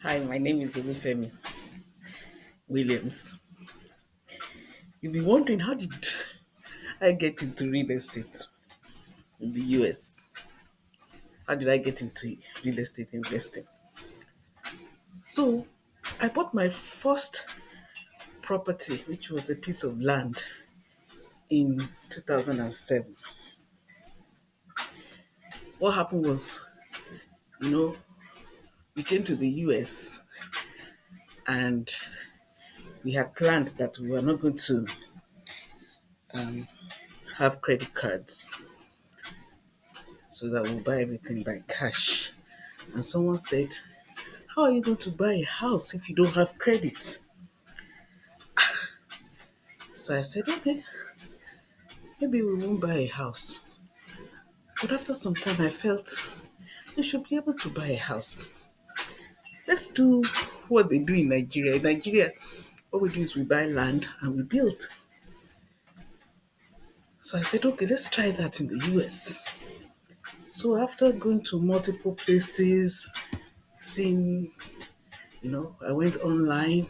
Hi, my name is Olufemi Williams. You'll be wondering, how did I get into real estate in the US? How did I get into real estate investing? So, I bought my first property, which was a piece of land, in 2007. What happened was, you know, we came to the US and we had planned that we were not going to have credit cards, so that we'll buy everything by cash. And someone said, how are you going to buy a house if you don't have credit? So I said, okay, maybe we won't buy a house. But after some time, I felt we should be able to buy a house. Let's do what they do in Nigeria. In Nigeria, what we do is we buy land and we build. So I said, okay, let's try that in the US. So after going to multiple places, seeing, I went online,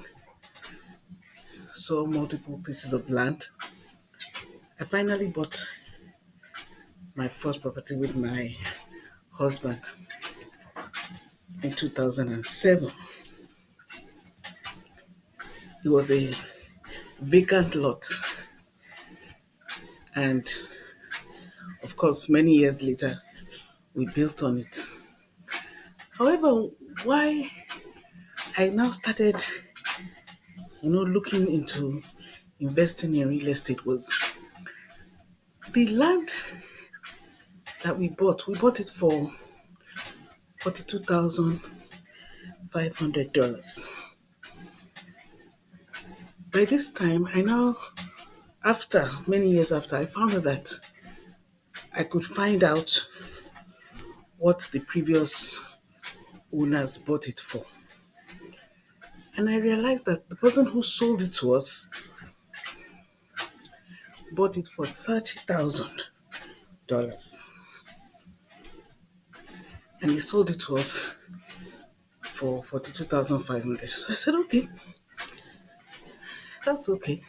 saw multiple pieces of land. I finally bought my first property with my husband in 2007. It was a vacant lot, and of course, many years later, we built on it. However, why I now started, looking into investing in real estate was the land that we bought it for $42,500. By this time, after many years after, I found out that I could find out what the previous owners bought it for. And I realized that the person who sold it to us bought it for $30,000. And he sold it to us for 42,500. So I said, okay, that's okay.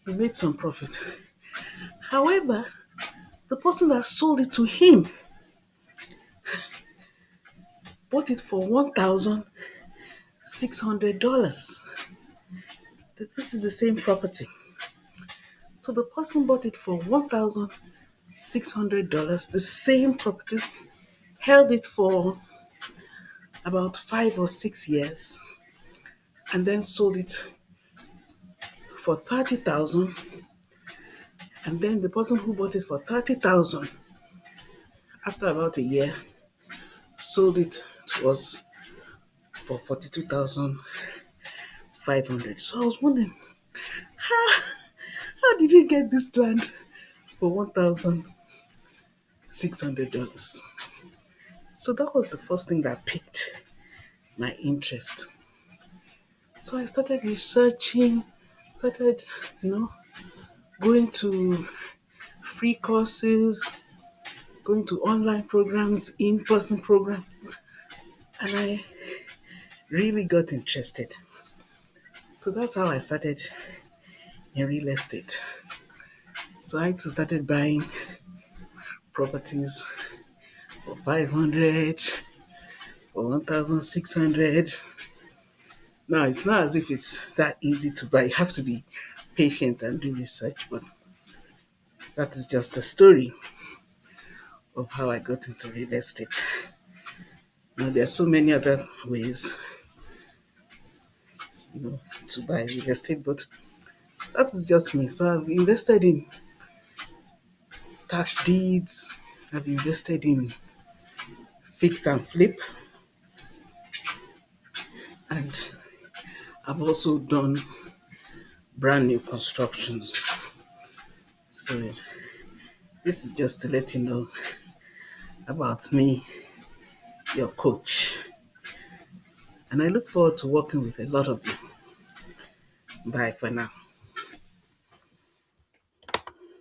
He made some profit. However, the person that sold it to him bought it for $1,600. This is the same property. So the person bought it for $1,600, the same property, held it for about 5 or 6 years, and then sold it for 30,000. And then the person who bought it for 30,000, after about a year, sold it to us for 42,500. So I was wondering, how, how did he get this land for $1,600? So that was the first thing that piqued my interest. So I started researching, started, going to free courses, going to online programs, in-person programs, and I really got interested. So that's how I started in real estate. So I too started buying properties for 500, for 1,600. Now it's not as if it's that easy to buy. You have to be patient and do research, but that is just the story of how I got into real estate. Now there are so many other ways, to buy real estate, but that is just me. So I've invested in tax deeds, I've invested in fix and flip, and I've also done brand new constructions. So this is just to let you know about me, your coach. And I look forward to working with a lot of you. Bye for now.